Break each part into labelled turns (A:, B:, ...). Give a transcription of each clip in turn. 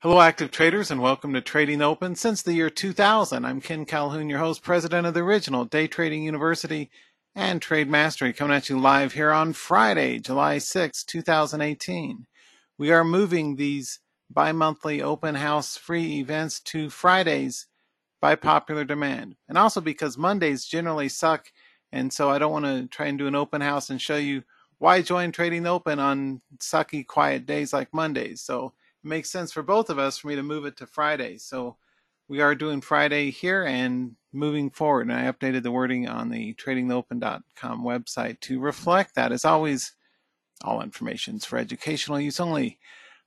A: Hello, active traders, and welcome to Trading Open since the year 2000. I'm Ken Calhoun, your host, president of the original Day Trading University and Trade Mastery, coming at you live here on Friday, July 6, 2018. We are moving these bi-monthly open house free events to Fridays by popular demand, and also because Mondays generally suck, and so I don't want to try and do an open house and show you why join Trading Open on sucky, quiet days like Mondays. So it makes sense for both of us for me to move it to Friday. So we are doing Friday here and moving forward. And I updated the wording on the tradingtheopen.com website to reflect that. As always, all information is for educational use only.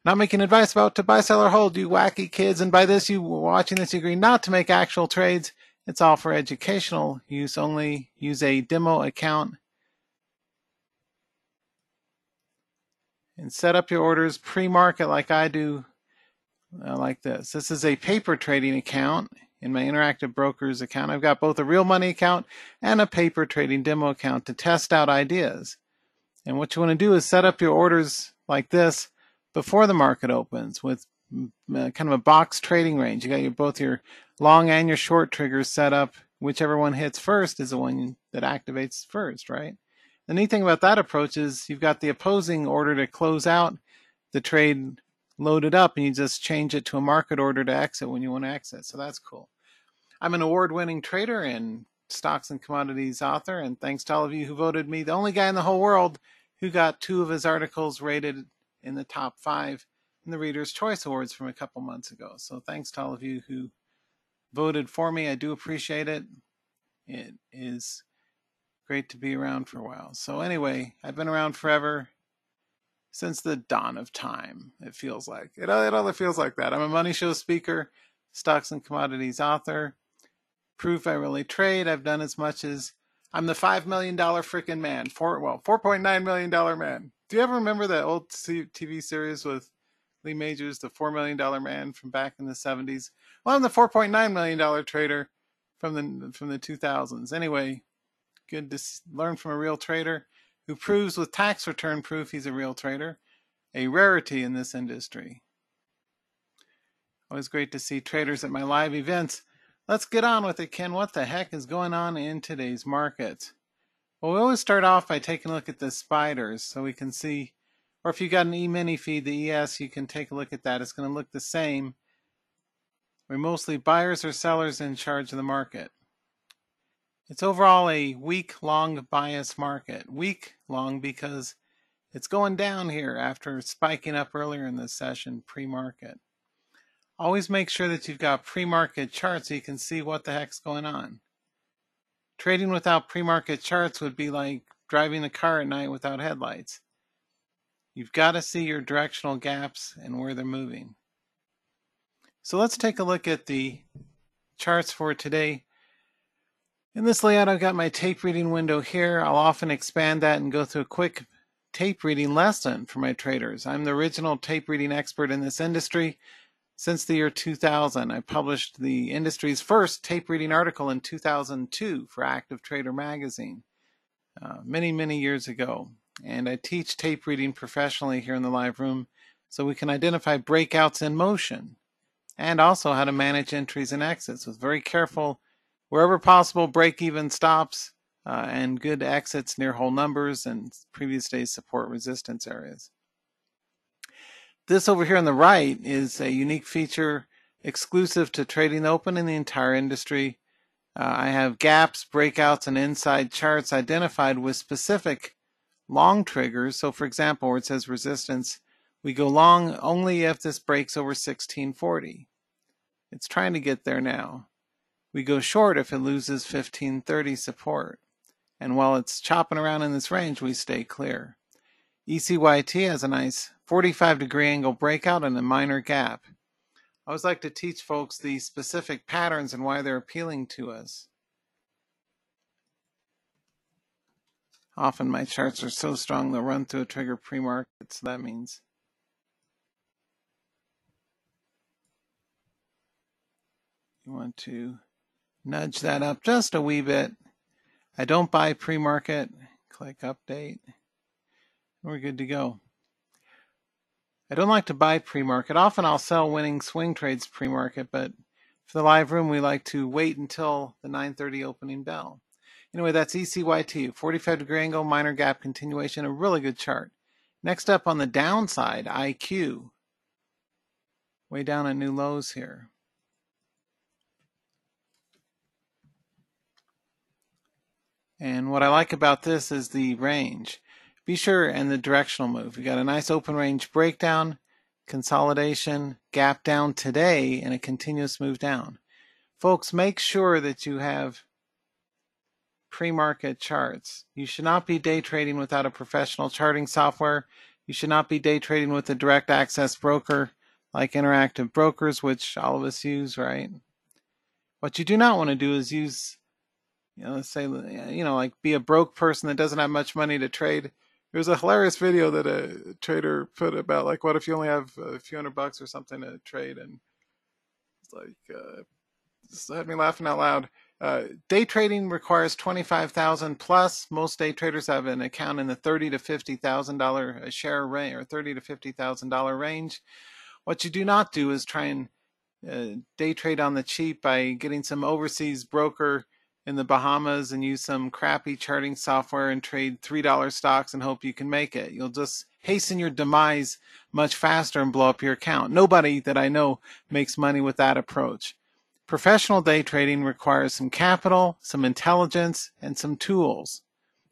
A: Not making advice about to buy, sell, or hold, you wacky kids. And by this, you watching this, you agree not to make actual trades. It's all for educational use only. Use a demo account and set up your orders pre-market like I do, like this. This is a paper trading account in my Interactive Brokers account. I've got both a real money account and a paper trading demo account to test out ideas. And what you want to do is set up your orders like this before the market opens with kind of a box trading range. You got both your long and your short triggers set up. Whichever one hits first is the one that activates first, right? The neat thing about that approach is you've got the opposing order to close out the trade loaded up, and you just change it to a market order to exit when you want to exit. So that's cool. I'm an award-winning trader and stocks and commodities author, and thanks to all of you who voted me the only guy in the whole world who got 2 of his articles rated in the top 5 in the Reader's Choice Awards from a couple months ago. So thanks to all of you who voted for me. I do appreciate it. It is great to be around for a while. So anyway, I've been around forever, since the dawn of time, it feels like. It only feels like that. I'm a money show speaker, stocks and commodities author, proof I really trade. I've done as much as, I'm the $5 million freaking man, $4.9 million man. Do you ever remember that old TV series with Lee Majors, the $4 million man from back in the 70s? Well, I'm the $4.9 million trader from the 2000s. Anyway, good to learn from a real trader who proves with tax return proof he's a real trader, a rarity in this industry. Always great to see traders at my live events. Let's get on with it, Ken. What the heck is going on in today's market? Well, we always start off by taking a look at the spiders so we can see, or if you got an E-mini feed, the ES, you can take a look at that. It's going to look the same. We're mostly buyers or sellers in charge of the market. It's overall a week-long bias market. Week-long because it's going down here after spiking up earlier in the session pre-market. Always make sure that you've got pre-market charts so you can see what the heck's going on. Trading without pre-market charts would be like driving a car at night without headlights. You've got to see your directional gaps and where they're moving. So let's take a look at the charts for today. In this layout, I've got my tape reading window here. I'll often expand that and go through a quick tape reading lesson for my traders. I'm the original tape reading expert in this industry since the year 2000. I published the industry's first tape reading article in 2002 for Active Trader magazine, many years ago. And I teach tape reading professionally here in the live room so we can identify breakouts in motion and also how to manage entries and exits with very careful, wherever possible, break-even stops and good exits near whole numbers and previous day's support resistance areas. This over here on the right is a unique feature exclusive to Trading Open in the entire industry. I have gaps, breakouts, and inside charts identified with specific long triggers. So for example, where it says resistance, we go long only if this breaks over 1640. It's trying to get there now. We go short if it loses 1530 support. And while it's chopping around in this range, we stay clear. ECYT has a nice 45-degree angle breakout and a minor gap. I always like to teach folks the specific patterns and why they're appealing to us. Often my charts are so strong they'll run through a trigger pre-market, so that means you want to nudge that up just a wee bit. I don't buy pre-market. Click update. We're good to go. I don't like to buy pre-market. Often I'll sell winning swing trades pre-market, but for the live room, we like to wait until the 9:30 opening bell. Anyway, that's ECYT, 45-degree angle, minor gap continuation, a really good chart. Next up on the downside, IQ. Way down at new lows here. And what I like about this is the range. Be sure, and the directional move. You got a nice open range breakdown, consolidation, gap down today, and a continuous move down. Folks, make sure that you have pre-market charts. You should not be day trading without a professional charting software. You should not be day trading with a direct access broker like Interactive Brokers, which all of us use, right? What you do not want to do is use, let's say, like be a broke person that doesn't have much money to trade. There was a hilarious video that a trader put about, like, what if you only have a few $100 or something to trade, and it's like, just had me laughing out loud. Day trading requires $25,000 plus. Most day traders have an account in the $30,000 to $50,000 a share range, or $30,000 to $50,000 range. What you do not do is try and day trade on the cheap by getting some overseas broker in the Bahamas and use some crappy charting software and trade $3 stocks and hope you can make it. You'll just hasten your demise much faster and blow up your account. Nobody that I know makes money with that approach. Professional day trading requires some capital, some intelligence, and some tools,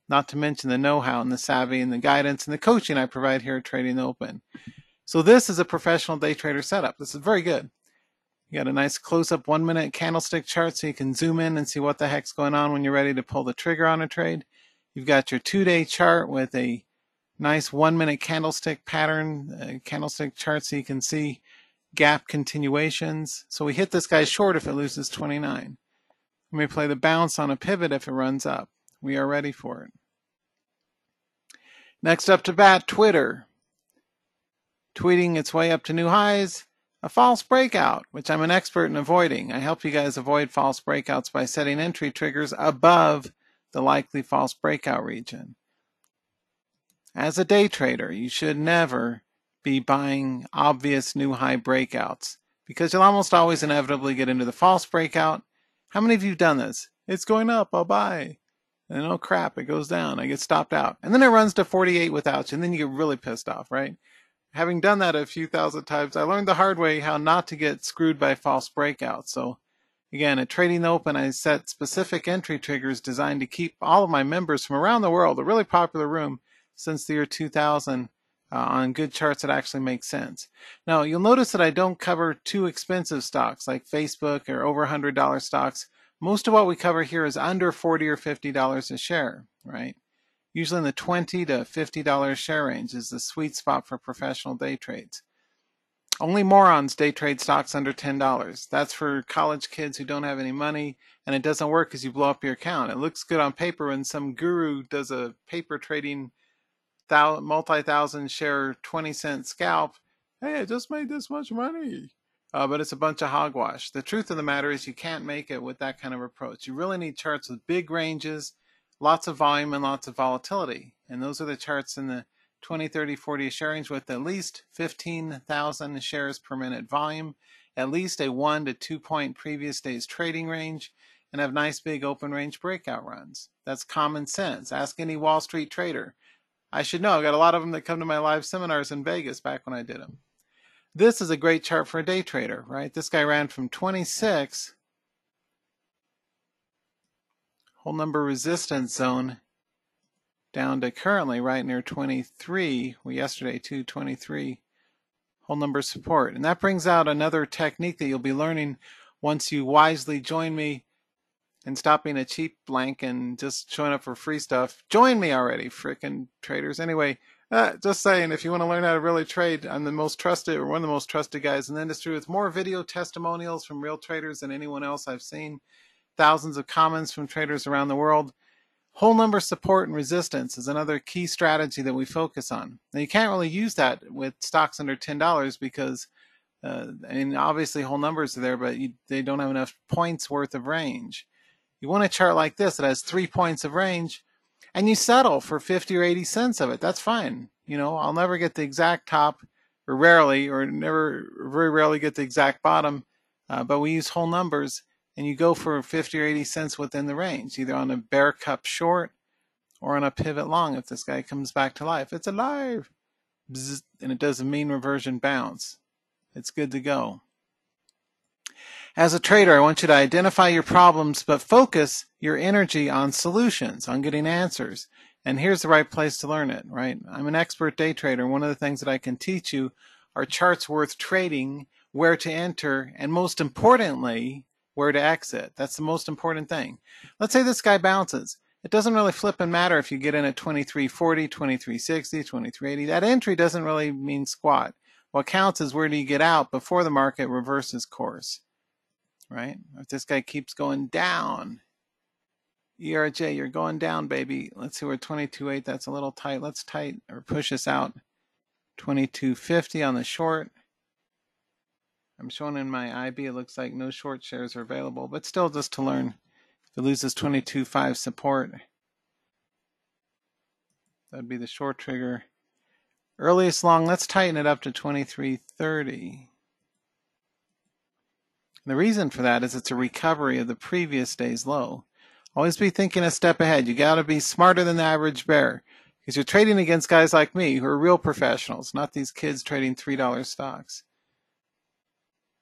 A: not to mention the know-how and the savvy and the guidance and the coaching I provide here at Trading Open. So this is a professional day trader setup. This is very good. You got a nice close-up 1-minute candlestick chart so you can zoom in and see what the heck's going on when you're ready to pull the trigger on a trade. You've got your 2-day chart with a nice 1-minute candlestick pattern, candlestick chart so you can see gap continuations. So we hit this guy short if it loses 29. We may play the bounce on a pivot if it runs up. We are ready for it. Next up to bat, Twitter. Tweeting its way up to new highs. A false breakout, which I'm an expert in avoiding. I help you guys avoid false breakouts by setting entry triggers above the likely false breakout region. As a day trader, you should never be buying obvious new high breakouts because you'll almost always inevitably get into the false breakout. How many of you have done this? It's going up, I'll buy. And oh crap, it goes down, I get stopped out. And then it runs to 48 without you, and then you get really pissed off, right? Having done that a few thousand times, I learned the hard way how not to get screwed by false breakouts. So again, at Trading Open, I set specific entry triggers designed to keep all of my members from around the world, a really popular room since the year 2000, on good charts that actually make sense. Now, you'll notice that I don't cover too expensive stocks like Facebook or over $100 stocks. Most of what we cover here is under $40 or $50 a share, right? Usually in the $20 to $50 share range is the sweet spot for professional day trades. Only morons day trade stocks under $10. That's for college kids who don't have any money, and it doesn't work because you blow up your account. It looks good on paper when some guru does a paper trading multi-thousand share 20-cent scalp. Hey, I just made this much money. But it's a bunch of hogwash. The truth of the matter is you can't make it with that kind of approach. You really need charts with big ranges, lots of volume, and lots of volatility. And those are the charts in the 20, 30, 40 share range with at least 15,000 shares per minute volume, at least a 1 to 2 point previous day's trading range, and have nice big open range breakout runs. That's common sense. Ask any Wall Street trader. I should know. I got a lot of them that come to my live seminars in Vegas back when I did them. This is a great chart for a day trader, right? This guy ran from 26, whole number resistance zone, down to currently right near 23. Well, yesterday too, 23 whole number support. And that brings out another technique that you'll be learning once you wisely join me and stop being a cheap blank and just showing up for free stuff. Join me already, frickin' traders. Anyway, just saying, if you want to learn how to really trade, I'm the most trusted, or one of the most trusted guys in the industry, with more video testimonials from real traders than anyone else I've seen. Thousands of comments from traders around the world. Whole number support and resistance is another key strategy that we focus on. Now, you can't really use that with stocks under $10 because, obviously whole numbers are there, but they don't have enough points worth of range. You want a chart like this that has 3 points of range, and you settle for 50 or 80 cents of it. That's fine. I'll never get the exact top or rarely, or never, very rarely get the exact bottom, but we use whole numbers, and you go for 50 or 80 cents within the range, either on a bear cup short or on a pivot long if this guy comes back to life. It's alive! Bzz, and it does a mean reversion bounce. It's good to go. As a trader, I want you to identify your problems, but focus your energy on solutions, on getting answers. And here's the right place to learn it, right? I'm an expert day trader. One of the things that I can teach you are charts worth trading, where to enter, and most importantly, where to exit. That's the most important thing. Let's say this guy bounces. It doesn't really flip and matter if you get in at 23.40, 23.60, 23.80. That entry doesn't really mean squat. What counts is where do you get out before the market reverses course, right? If this guy keeps going down, ERJ, you're going down, baby. Let's see, we're 22.8. That's a little tight. Let's tight or push this out. 22.50 on the short. I'm showing in my IB. It looks like no short shares are available, but still, just to learn. If it loses 22.5 support, that'd be the short trigger. Earliest long, let's tighten it up to 23.30. The reason for that is it's a recovery of the previous day's low. Always be thinking a step ahead. You got to be smarter than the average bear, because you're trading against guys like me who are real professionals, not these kids trading $3 stocks.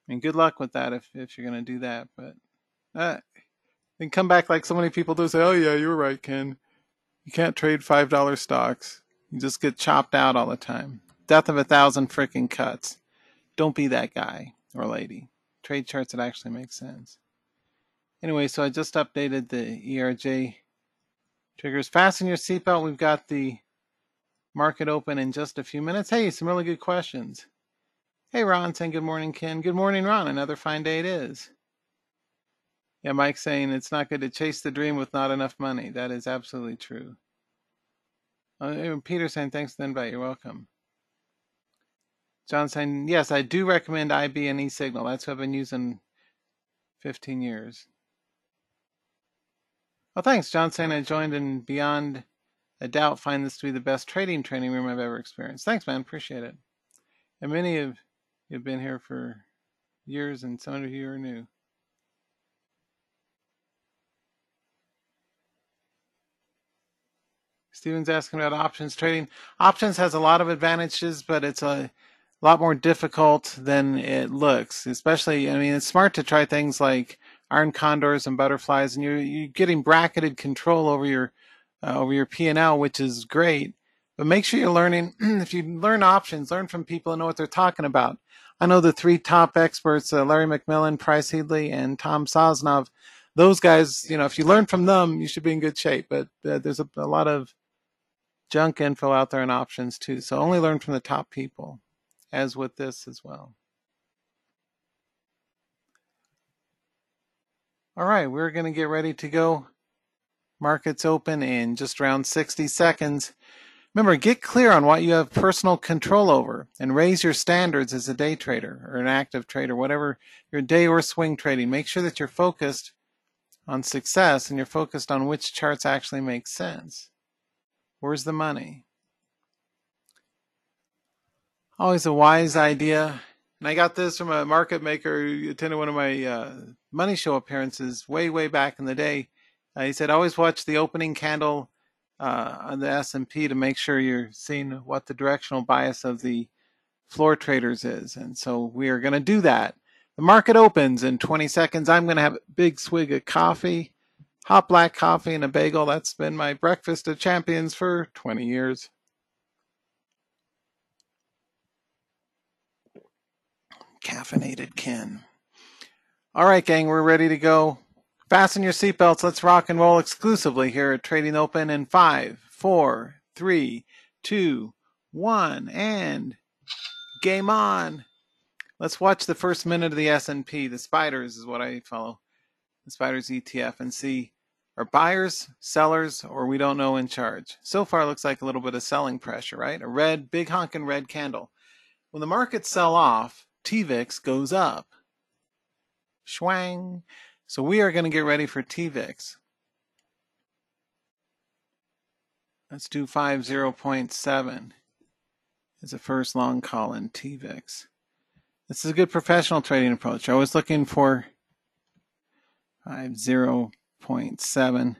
A: I mean, good luck with that if you're going to do that. But then come back like so many people do, say, oh yeah, you're right, Ken. You can't trade $5 stocks. You just get chopped out all the time. Death of 1,000 freaking cuts. Don't be that guy or lady. Trade charts that actually make sense. Anyway, so I just updated the ERJ triggers. Fasten your seatbelt. We've got the market open in just a few minutes. Hey, some really good questions. Hey, Ron saying good morning, Ken. Good morning, Ron. Another fine day it is. Yeah, Mike saying it's not good to chase the dream with not enough money. That is absolutely true. Peter saying thanks for the invite. You're welcome. John saying, yes, I do recommend IB and eSignal. That's what I've been using 15 years. Well, thanks. John saying I joined and beyond a doubt find this to be the best trading training room I've ever experienced. Thanks, man. Appreciate it. And many of you have been here for years, and some of you are new. Steven's asking about options trading. Options has a lot of advantages, but it's a lot more difficult than it looks. Especially, I mean, it's smart to try things like iron condors and butterflies, and you're getting bracketed control over your P&L, which is great. But make sure you're learning. If you learn options, learn from people who know what they're talking about. I know the three top experts: Larry McMillan, Price Headley, and Tom Sosnov. Those guys, you know, if you learn from them, you should be in good shape. But there's a lot of junk info out there and options too. So only learn from the top people, as with this as well. All right, we're going to get ready to go. Markets open in just around 60 seconds. Remember, get clear on what you have personal control over and raise your standards as a day trader or an active trader, whatever your day or swing trading. Make sure that you're focused on success and you're focused on which charts actually make sense. Where's the money? Always a wise idea. And I got this from a market maker who attended one of my money show appearances way back in the day. He said, always watch the opening candle on the S&P to make sure you're seeing what the directional bias of the floor traders is. And so we are going to do that. The market opens in 20 seconds. I'm going to have a big swig of coffee, hot black coffee and a bagel. That's been my breakfast of champions for 20 years. Caffeinated Ken. All right, gang, we're ready to go. Fasten your seatbelts. Let's rock and roll exclusively here at Trading Open in 5, 4, 3, 2, 1, and game on. Let's watch the first minute of the S&P. The spiders is what I follow. The spiders ETF, and see are buyers, sellers, or we don't know in charge. So far, it looks like a little bit of selling pressure, right? A red, big honking red candle. When the markets sell off, TVIX goes up. Schwang. So we are going to get ready for TVIX. Let's do 50.7. is a first long call in TVIX. This is a good professional trading approach. I was looking for 0.7.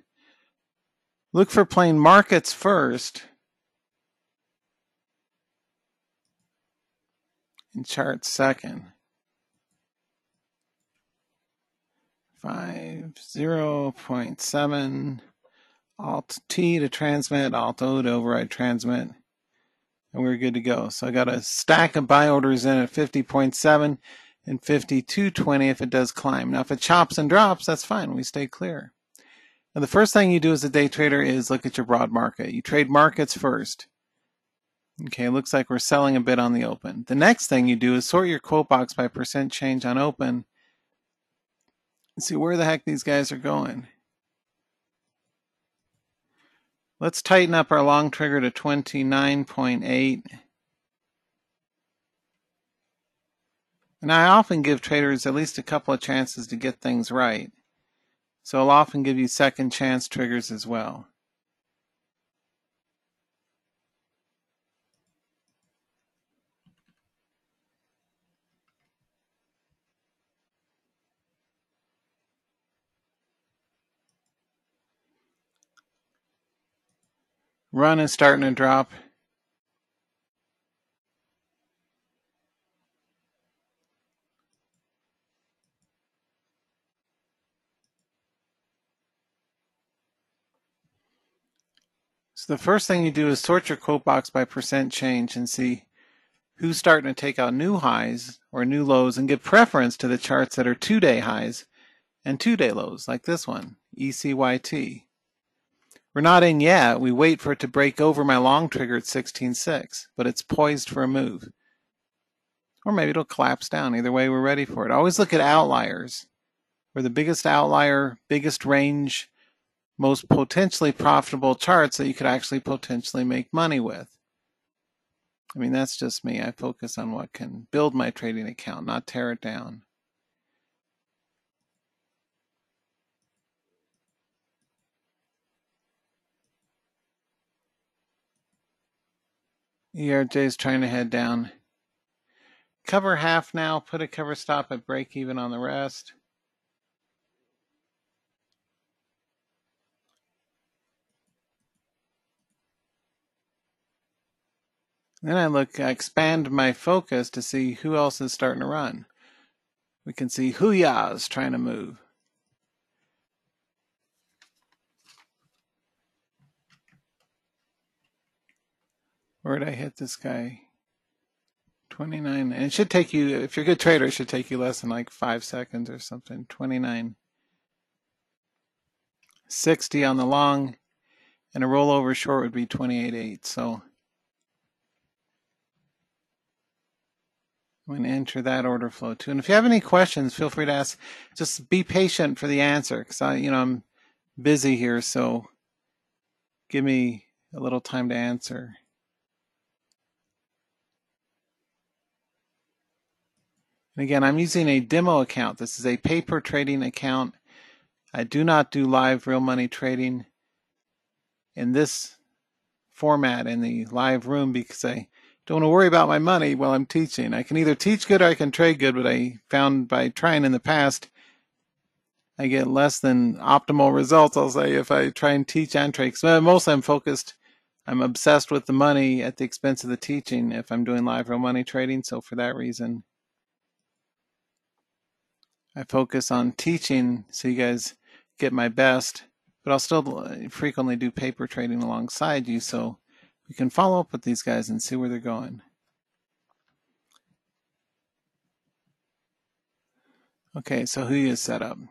A: Look for playing markets first and charts second. 0.7. Alt T to transmit, Alt O to override transmit, and we're good to go. So I got a stack of buy orders in at 50.7 and 52.20 if it does climb. Now if it chops and drops, that's fine. We stay clear. Now the first thing you do as a day trader is look at your broad market. You trade markets first. Okay, it looks like we're selling a bit on the open. The next thing you do is sort your quote box by percent change on open and see where the heck these guys are going. Let's tighten up our long trigger to 29.8. And I often give traders at least a couple of chances to get things right. So I'll often give you second chance triggers as well. Run is starting to drop. So the first thing you do is sort your quote box by percent change and see who's starting to take out new highs or new lows and give preference to the charts that are 2-day highs and 2-day lows, like this one, ECYT. We're not in yet. We wait for it to break over my long trigger at 16.6, but it's poised for a move. Or maybe it'll collapse down. Either way, we're ready for it. Always look at outliers. Where the biggest outlier, biggest range, most potentially profitable charts that you could actually potentially make money with. I mean, that's just me. I focus on what can build my trading account, not tear it down. ERJ is trying to head down. Cover half now, put a cover stop at break even on the rest. Then I expand my focus to see who else is starting to run. We can see Huya is trying to move. Where did I hit this guy? 29. And it should take you, if you're a good trader, it should take you less than like 5 seconds or something. 29.60 on the long, and a rollover short would be 28.8. So I'm going to enter that order flow too. And if you have any questions, feel free to ask. Just be patient for the answer, because I'm busy here, so give me a little time to answer. And again, I'm using a demo account. This is a paper trading account. I do not do live real money trading in this format in the live room because I don't want to worry about my money while I'm teaching. I can either teach good or I can trade good, but I found by trying in the past, I get less than optimal results, I'll say, if I try and teach and trade. So mostly I'm obsessed with the money at the expense of the teaching if I'm doing live real money trading. So for that reason, I focus on teaching so you guys get my best, but I'll still frequently do paper trading alongside you so we can follow up with these guys and see where they're going. Okay, so who is set up. And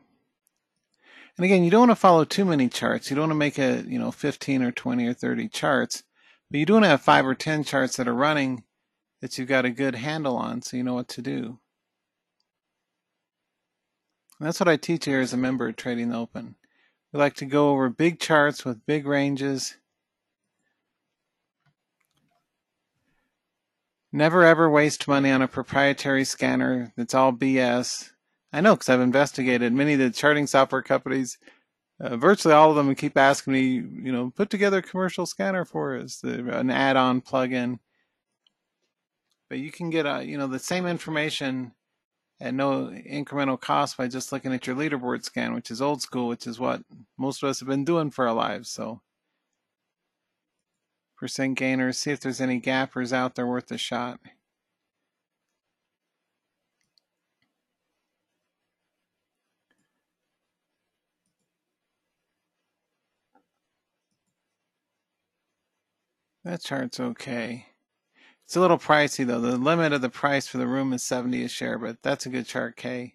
A: again, you don't want to follow too many charts. You don't want to make a 15 or 20 or 30 charts, but you do want to have 5 or 10 charts that are running that you've got a good handle on so you know what to do. And that's what I teach here as a member of Trading the Open. We like to go over big charts with big ranges. Never ever waste money on a proprietary scanner that's all BS. I know because I've investigated many of the charting software companies. Virtually all of them keep asking me, put together a commercial scanner for us, an add-on plug-in. But you can get the same information at no incremental cost by just looking at your leaderboard scan, which is old school, which is what most of us have been doing for our lives. So percent gainers, see if there's any gappers out there worth a shot. That chart's okay. It's a little pricey though. The limit of the price for the room is 70 a share, but that's a good chart, K.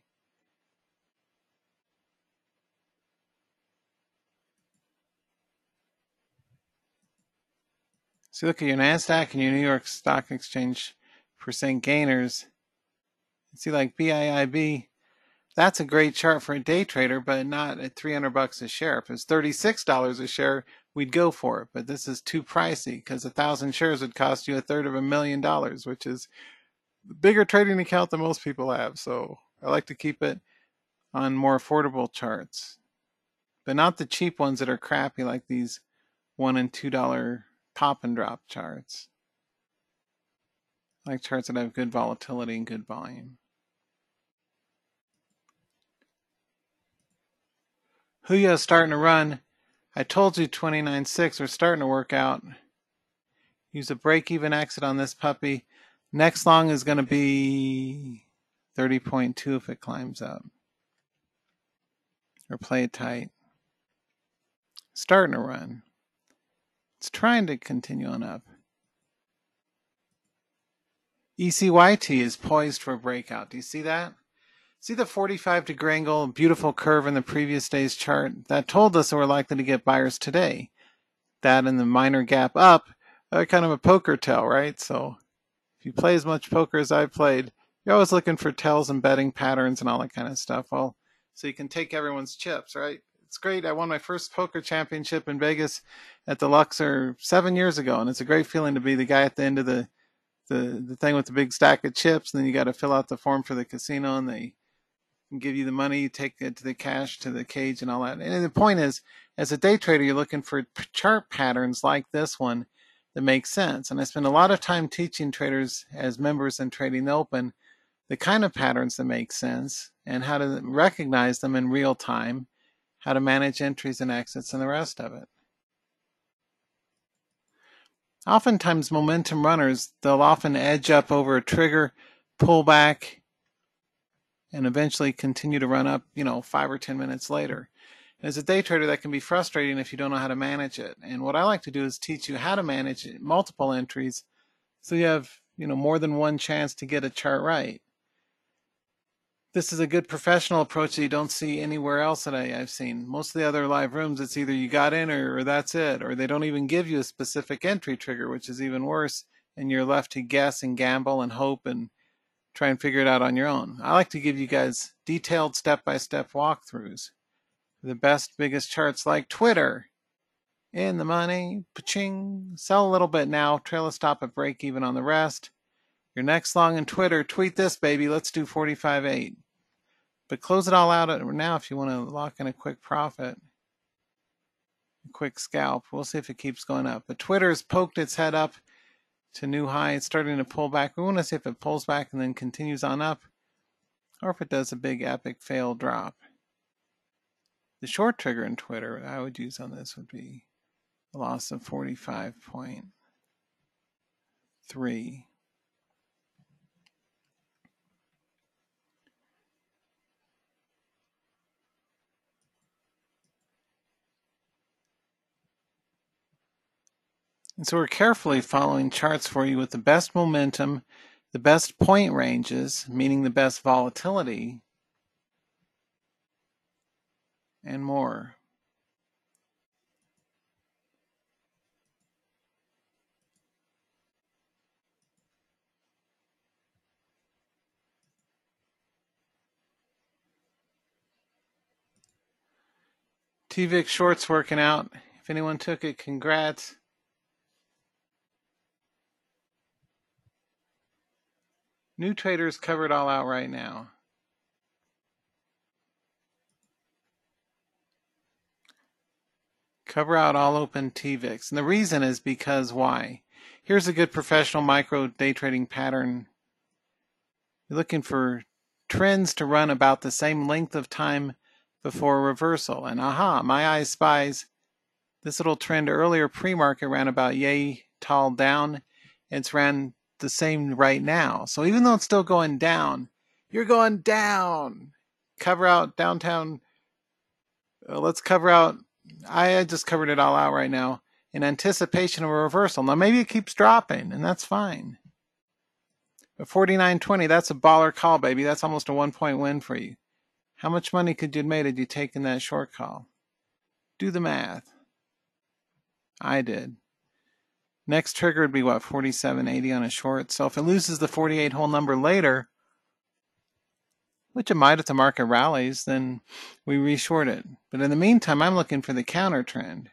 A: So look at your NASDAQ and your New York Stock Exchange percent gainers. See, like BIIB, that's a great chart for a day trader, but not at $300 a share. If it's $36 a share, we'd go for it. But this is too pricey because 1,000 shares would cost you $350,000, which is a bigger trading account than most people have. So I like to keep it on more affordable charts, but not the cheap ones that are crappy like these $1 and $2 pop and drop charts. I like charts that have good volatility and good volume. Huya starting to run. I told you 29.6 are starting to work out. Use a break-even exit on this puppy. Next long is going to be 30.2 if it climbs up. Or play it tight. Starting to run. It's trying to continue on up. ECYT is poised for a breakout. Do you see that? See the 45-degree angle, beautiful curve in the previous day's chart? That told us that we're likely to get buyers today. That and the minor gap up are kind of a poker tell, right? So if you play as much poker as I've played, you're always looking for tells and betting patterns and all that kind of stuff. Well, so you can take everyone's chips, right? It's great. I won my first poker championship in Vegas at the Luxor 7 years ago, and it's a great feeling to be the guy at the end of the thing with the big stack of chips, and then you got to fill out the form for the casino, and they can give you the money, you take it to the cash, to the cage, and all that. And the point is, as a day trader, you're looking for chart patterns like this one that make sense. And I spend a lot of time teaching traders as members in Trading Open the kind of patterns that make sense and how to recognize them in real time, how to manage entries and exits, and the rest of it. Oftentimes, momentum runners, they'll often edge up over a trigger, pull back, and eventually continue to run up, 5 or 10 minutes later. As a day trader, that can be frustrating if you don't know how to manage it. And what I like to do is teach you how to manage multiple entries so you have, more than one chance to get a chart right. This is a good professional approach that you don't see anywhere else that I've seen. Most of the other live rooms, it's either you got in or that's it, or they don't even give you a specific entry trigger, which is even worse, and you're left to guess and gamble and hope and try and figure it out on your own. I like to give you guys detailed step-by-step walkthroughs. The best, biggest charts like Twitter. In the money, pa-ching. Sell a little bit now, trail a stop at break even on the rest. Your next long in Twitter, tweet this, baby. Let's do 45.8. But close it all out now if you want to lock in a quick profit. A quick scalp. We'll see if it keeps going up. But Twitter has poked its head up to new high. It's starting to pull back. We want to see if it pulls back and then continues on up, or if it does a big epic fail drop. The short trigger in Twitter I would use on this would be a loss of 45.3. And so we're carefully following charts for you with the best momentum, the best point ranges, meaning the best volatility, and more. TVIX shorts working out. If anyone took it, congrats. New traders cover it all out right now. Cover out all open TVIX. And the reason is because why? Here's a good professional micro day trading pattern. You're looking for trends to run about the same length of time before a reversal. And aha, my eye spies this little trend earlier pre-market ran about yay tall down. It's ran the same right now. So even though it's still going down, you're going down. Cover out downtown. Let's cover out. I just covered it all out right now in anticipation of a reversal. Now maybe it keeps dropping, and that's fine. But 49.20, that's a baller call, baby. That's almost a 1-point win for you. How much money could you have made had you taken that short call? Do the math. I did. Next trigger would be what, 47.80 on a short. So if it loses the 48 whole number later, which it might if the market rallies, then we reshort it. But in the meantime, I'm looking for the counter trend.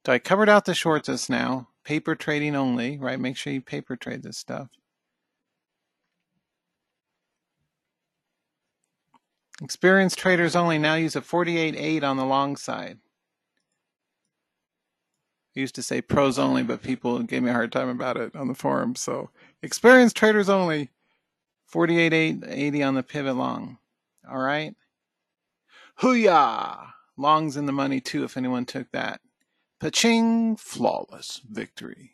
A: So I covered out the shorts just now. Paper trading only, right? Make sure you paper trade this stuff. Experienced traders only now use a 48.8 on the long side. I used to say pros only, but people gave me a hard time about it on the forum. So experienced traders only, 48.80 on the pivot long. All right. Hoo-yah! Long's in the money too if anyone took that. Pa-ching! Flawless victory.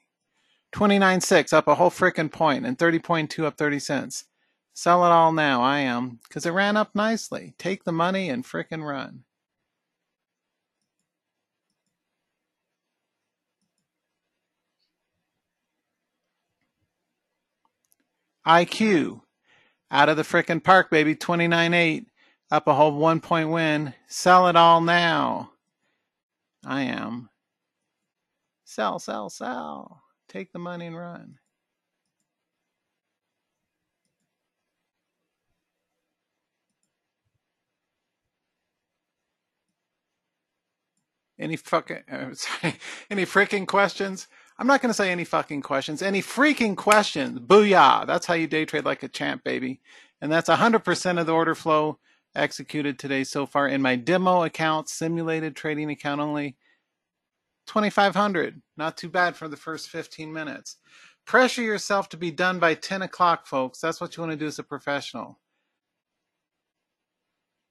A: 29.6 up a whole frickin' point and 30.2 up 30 cents. Sell it all now, I am, because it ran up nicely. Take the money and frickin' run. IQ, out of the frickin' park, baby, 29.8, up a whole 1-point win. Sell it all now. I am. Sell, sell, sell. Take the money and run. Any freaking questions? I'm not going to say any fucking questions. Any freaking questions? Booyah. That's how you day trade like a champ, baby. And that's 100% of the order flow executed today so far in my demo account, simulated trading account only. 2,500. Not too bad for the first 15 minutes. Pressure yourself to be done by 10 o'clock, folks. That's what you want to do as a professional.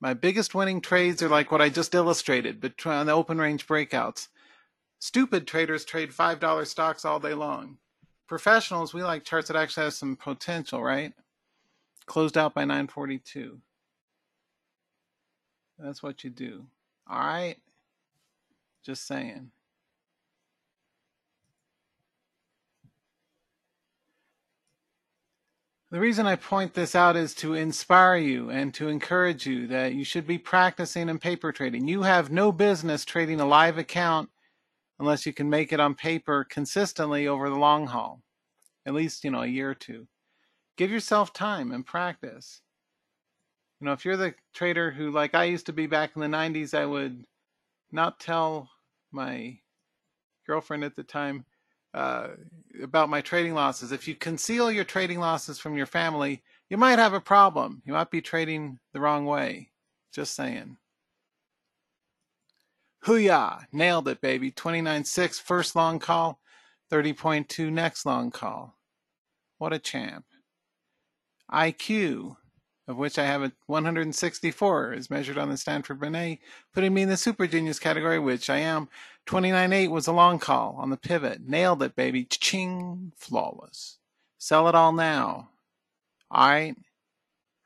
A: My biggest winning trades are like what I just illustrated on the open range breakouts. Stupid traders trade $5 stocks all day long. Professionals, we like charts that actually have some potential, right? Closed out by 942. That's what you do. All right? Just saying. The reason I point this out is to inspire you and to encourage you that you should be practicing in paper trading. You have no business trading a live account unless you can make it on paper consistently over the long haul, at least, a year or two. Give yourself time and practice. If you're the trader who, like I used to be back in the 90s, I would not tell my girlfriend at the time about my trading losses. If you conceal your trading losses from your family, you might have a problem. You might be trading the wrong way. Just saying. Hoo-yah! Nailed it, baby. 29.6 first long call, 30.2 next long call. What a champ. IQ, of which I have a 164, is measured on the Stanford Binet, putting me in the super genius category, which I am. 29.8 was a long call on the pivot. Nailed it, baby. Ching, flawless. Sell it all now. All right?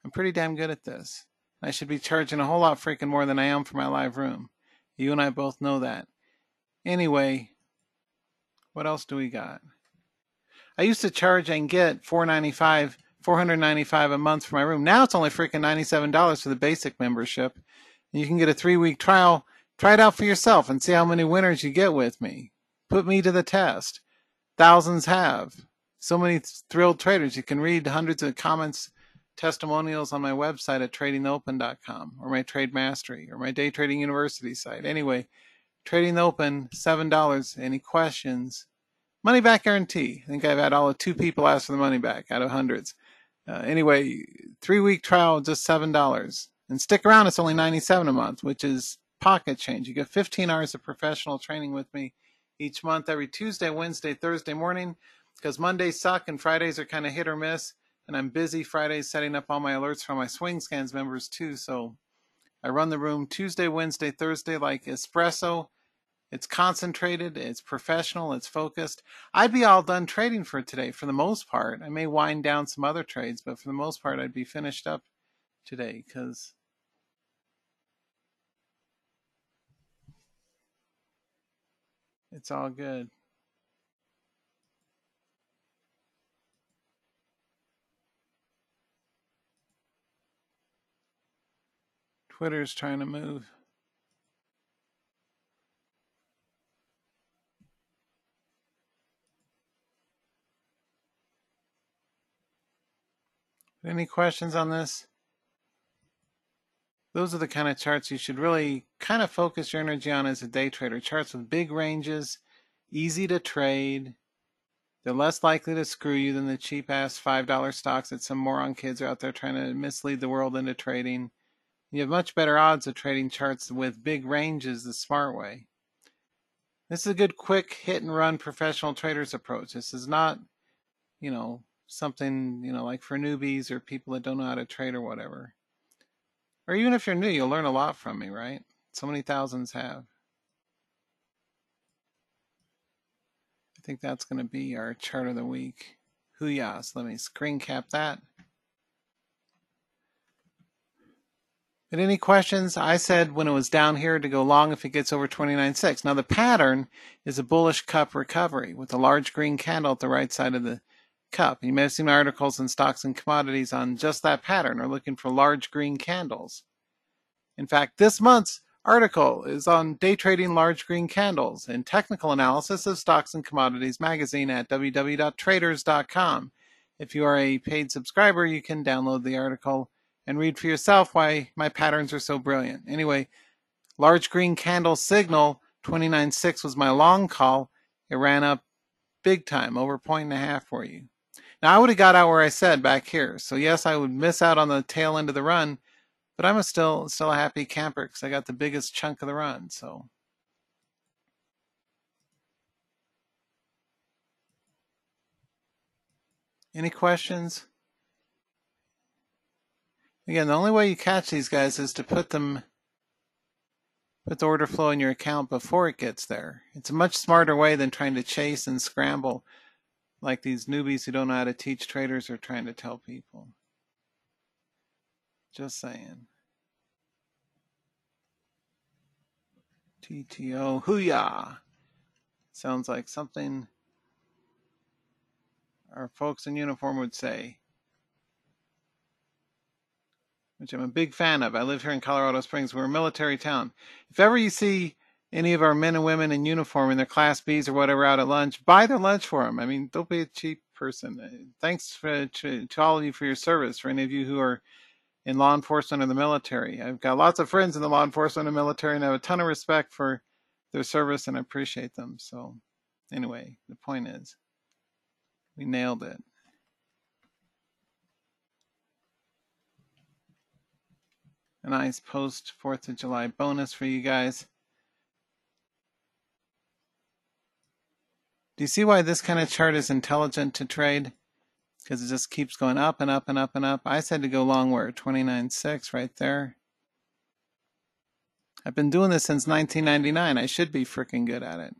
A: I'm pretty damn good at this. I should be charging a whole lot freaking more than I am for my live room. You and I both know that. Anyway, what else do we got? I used to charge and get $495 a month for my room. Now it's only freaking $97 for the basic membership. And you can get a 3-week trial. Try it out for yourself and see how many winners you get with me. Put me to the test. Thousands have. So many thrilled traders. You can read hundreds of comments, testimonials on my website at tradingtheopen.com or my Trade Mastery or my Day Trading University site. Anyway, Trading the Open, $7. Any questions? Money back guarantee. I think I've had all of 2 people ask for the money back out of hundreds. Anyway, 3-week trial, just $7. And stick around, it's only $97 a month, which is pocket change. You get 15 hours of professional training with me each month, every Tuesday, Wednesday, Thursday morning, because Mondays suck and Fridays are kind of hit or miss. And I'm busy Fridays setting up all my alerts for my Swing Scans members too. So I run the room Tuesday, Wednesday, Thursday like espresso. It's concentrated, it's professional, it's focused. I'd be all done trading for today for the most part. I may wind down some other trades, but for the most part, I'd be finished up today because it's all good. Twitter's trying to move. Any questions on this? Those are the kind of charts you should really kind of focus your energy on as a day trader. Charts with big ranges, easy to trade. They're less likely to screw you than the cheap-ass $5 stocks that some moron kids are out there trying to mislead the world into trading. You have much better odds of trading charts with big ranges the smart way. This is a good quick hit and run professional trader's approach. This is not, something, like for newbies or people that don't know how to trade or whatever. Or even if you're new, you'll learn a lot from me, right? So many thousands have. I think that's going to be our chart of the week. Hoo-yah. So let me screen cap that. But any questions? I said when it was down here to go long if it gets over 29.6. Now the pattern is a bullish cup recovery with a large green candle at the right side of the cup. You may have seen articles in Stocks and Commodities on just that pattern or looking for large green candles. In fact, this month's article is on day trading large green candles and technical analysis of Stocks and Commodities magazine at www.traders.com. If you are a paid subscriber, you can download the article and read for yourself why my patterns are so brilliant. Anyway, large green candle signal, 29.6 was my long call. It ran up big time, over 1.5 for you. Now, I would have got out where I said back here. So yes, I would miss out on the tail end of the run, but I'm still a happy camper because I got the biggest chunk of the run. So any questions? Again, the only way you catch these guys is to put the order flow in your account before it gets there. It's a much smarter way than trying to chase and scramble like these newbies who don't know how to teach traders are trying to tell people. Just saying. TTO, hoo-yah. Sounds like something our folks in uniform would say, which I'm a big fan of. I live here in Colorado Springs. We're a military town. If ever you see any of our men and women in uniform in their Class Bs or whatever out at lunch, buy their lunch for them. I mean, don't be a cheap person. Thanks to all of you for your service, for any of you who are in law enforcement or the military. I've got lots of friends in the law enforcement and military, and I have a ton of respect for their service and I appreciate them. So anyway, the point is, we nailed it. A nice post 4th of July bonus for you guys. Do you see why this kind of chart is intelligent to trade? Because it just keeps going up and up and up and up. I said to go long where? 29.6 right there. I've been doing this since 1999. I should be freaking good at it.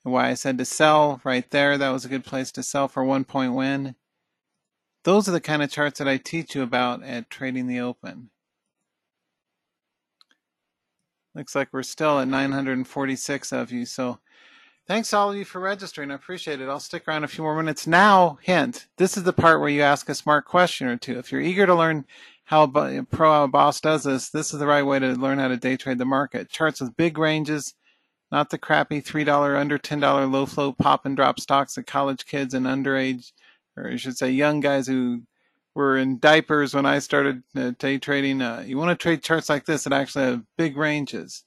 A: And why I said to sell right there, that was a good place to sell for 1 point win. Those are the kind of charts that I teach you about at Trading the Open. Looks like we're still at 946 of you, so thanks all of you for registering. I appreciate it. I'll stick around a few more minutes. Now, hint, this is the part where you ask a smart question or two. If you're eager to learn how a boss does this, this is the right way to learn how to day trade the market. Charts with big ranges, not the crappy $3, under $10 low flow pop and drop stocks that college kids and underage, or I should say young guys who were in diapers when I started day trading. You want to trade charts like this that actually have big ranges.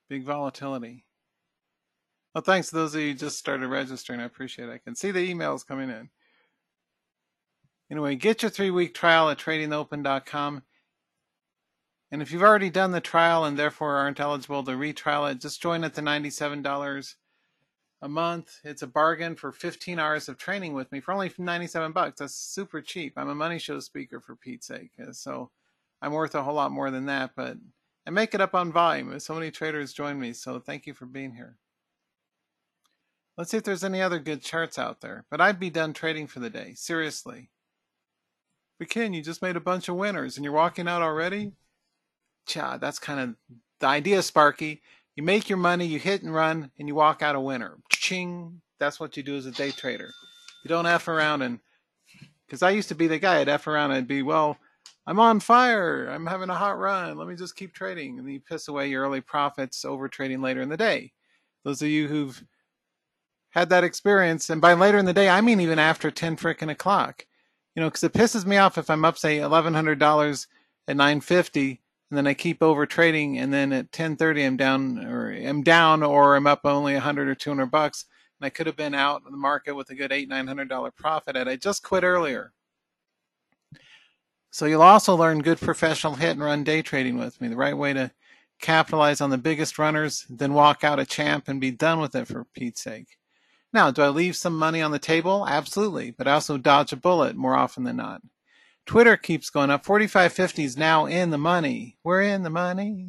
A: Big volatility. Well, thanks to those of you who just started registering. I appreciate it. I can see the emails coming in. Anyway, get your 3-week trial at tradingtheopen.com. And if you've already done the trial and therefore aren't eligible to retrial it, just join at the $97 a month. It's a bargain for 15 hours of training with me for only $97. That's super cheap. I'm a money show speaker, for Pete's sake. So I'm worth a whole lot more than that, but I make it up on volume. So many traders join me, so thank you for being here. Let's see if there's any other good charts out there. But I'd be done trading for the day. Seriously. But Ken, you just made a bunch of winners and you're walking out already? Cha, that's kind of the idea, Sparky. You make your money, you hit and run, and you walk out a winner. Ching! That's what you do as a day trader. You don't F around and... Because I used to be the guy, I'd F around and I'd be, well, I'm on fire. I'm having a hot run. Let me just keep trading. And then you piss away your early profits over trading later in the day. Those of you who've had that experience, and by later in the day, I mean even after 10 frickin' o'clock. You know, because it pisses me off if I'm up, say, $1,100 at 950, and then I keep over trading, and then at 10:30 or I'm up only 100 or 200 bucks, and I could have been out in the market with a good $800-900 profit had I just quit earlier. So you'll also learn good professional hit and run day trading with me, the right way to capitalize on the biggest runners, then walk out a champ and be done with it, for Pete's sake. Now, do I leave some money on the table? Absolutely, but I also dodge a bullet more often than not. Twitter keeps going up. 45.50 is now in the money. We're in the money.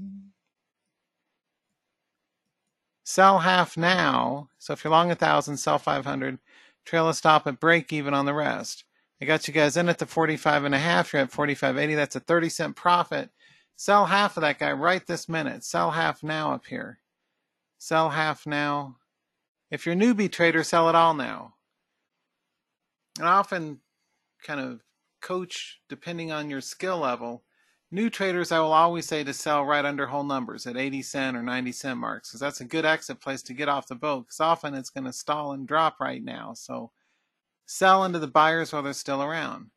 A: Sell half now. So if you're long 1,000, sell 500. Trail a stop at break even on the rest. I got you guys in at the 45.5. You're at 45.80. That's a 30-cent profit. Sell half of that guy right this minute. Sell half now up here. Sell half now. If you're a newbie trader, sell it all now. And I often kind of coach depending on your skill level. New traders, I will always say to sell right under whole numbers at 80-cent or 90-cent marks, because that's a good exit place to get off the boat, because often it's going to stall and drop right now. So sell into the buyers while they're still around.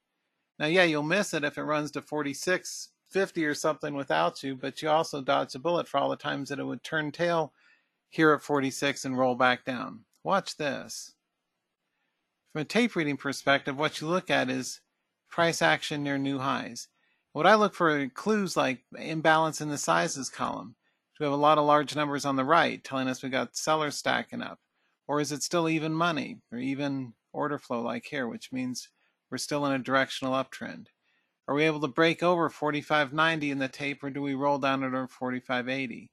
A: Now, yeah, you'll miss it if it runs to 46.50 or something without you, but you also dodge the bullet for all the times that it would turn tail here at 46 and roll back down. Watch this. From a tape reading perspective, what you look at is price action near new highs. What I look for are clues like imbalance in the sizes column. Do we have a lot of large numbers on the right telling us we got sellers stacking up? Or is it still even money or even order flow like here, which means we're still in a directional uptrend? Are we able to break over 45.90 in the tape, or do we roll down at 45.80?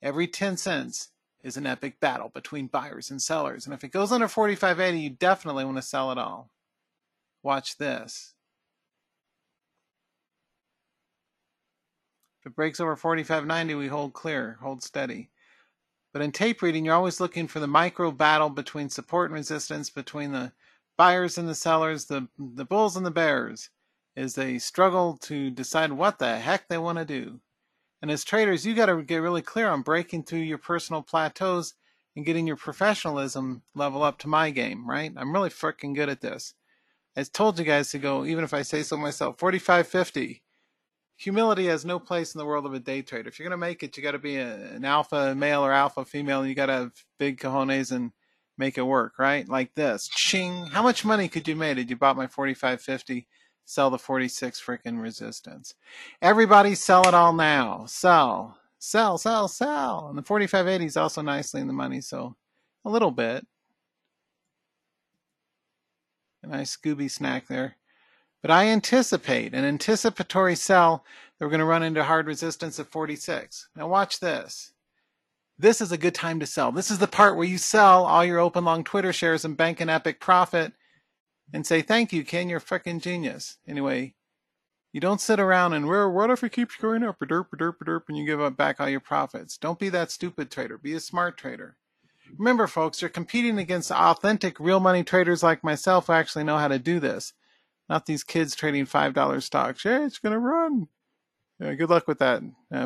A: Every 10 cents is an epic battle between buyers and sellers. And if it goes under 45.80, you definitely want to sell it all. Watch this. If it breaks over 45.90, we hold clear, hold steady. But in tape reading, you're always looking for the micro battle between support and resistance, between the buyers and the sellers, the bulls and the bears, as they struggle to decide what the heck they want to do. And as traders, you got to get really clear on breaking through your personal plateaus and getting your professionalism level up to my game, right? I'm really freaking good at this. I told you guys to go, even if I say so myself, 45.50. Humility has no place in the world of a day trader. If you're going to make it, you got to be an alpha male or alpha female, and you got to have big cojones and make it work, right? Like this. Ching. How much money could you make if you bought my 45.50? Sell the 46 freaking resistance. Everybody sell it all now. Sell. Sell, sell, sell. And the 45.80 is also nicely in the money, so a little bit. A nice Scooby snack there. But I anticipate an anticipatory sell that we're going to run into hard resistance at 46. Now watch this. This is a good time to sell. This is the part where you sell all your open long Twitter shares and bank an epic profit and say, thank you, Ken, you're a freaking genius. Anyway, you don't sit around and, what if it keeps going up, and you give up back all your profits. Don't be that stupid trader. Be a smart trader. Remember, folks, you're competing against authentic, real money traders like myself who actually know how to do this. Not these kids trading $5 stocks. Yeah, it's going to run. Yeah, good luck with that.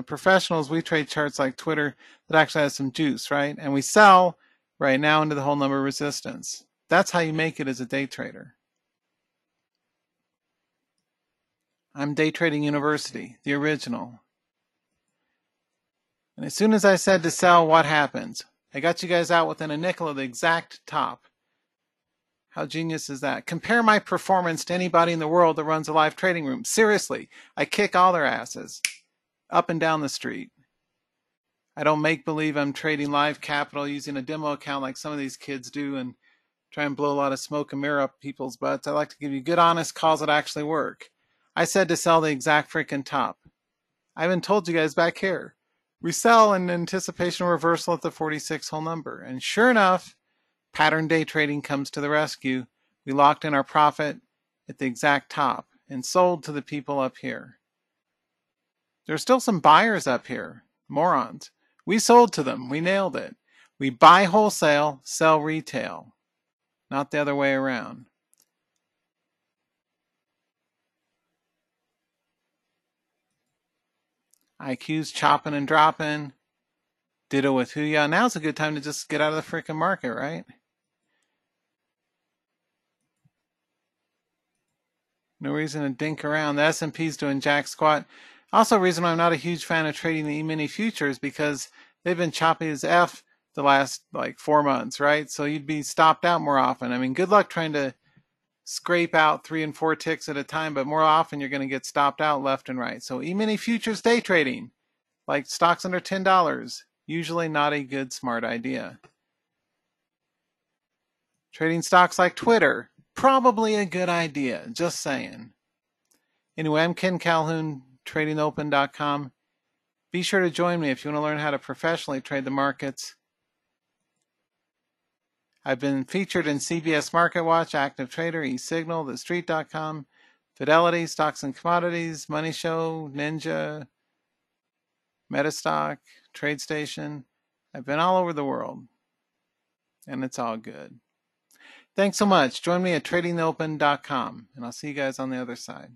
A: Professionals, we trade charts like Twitter that actually has some juice, right? And we sell right now into the whole number resistance. That's how you make it as a day trader. I'm Day Trading University, the original. And as soon as I said to sell, what happens? I got you guys out within a nickel of the exact top. How genius is that? Compare my performance to anybody in the world that runs a live trading room. Seriously, I kick all their asses. up and down the street. I don't make believe I'm trading live capital using a demo account like some of these kids do and try and blow a lot of smoke and mirror up people's butts. I like to give you good, honest calls that actually work. I said to sell the exact freaking top. I even told you guys back here. We sell in anticipation of reversal at the 46 whole number. And sure enough, pattern day trading comes to the rescue. We locked in our profit at the exact top and sold to the people up here. There's still some buyers up here. Morons. We sold to them. We nailed it. We buy wholesale, sell retail. Not the other way around. IQ's chopping and dropping. Ditto with Huya. Now's a good time to just get out of the freaking market, right? No reason to dink around. The S&P's doing jack squat. Also, a reason why I'm not a huge fan of trading the E-mini futures because they've been choppy as F the last 4 months, right? So you'd be stopped out more often. I mean, good luck trying to scrape out 3 and 4 ticks at a time, but more often you're going to get stopped out left and right. So E-mini futures day trading, like stocks under $10, usually not a good smart idea. Trading stocks like Twitter, probably a good idea, just saying. Anyway, I'm Ken Calhoun, tradingopen.com. Be sure to join me if you want to learn how to professionally trade the markets. I've been featured in CBS Market Watch, Active Trader, eSignal, TheStreet.com, Fidelity, Stocks and Commodities, Money Show, Ninja, Metastock, TradeStation. I've been all over the world, and it's all good. Thanks so much. Join me at tradingopen.com, and I'll see you guys on the other side.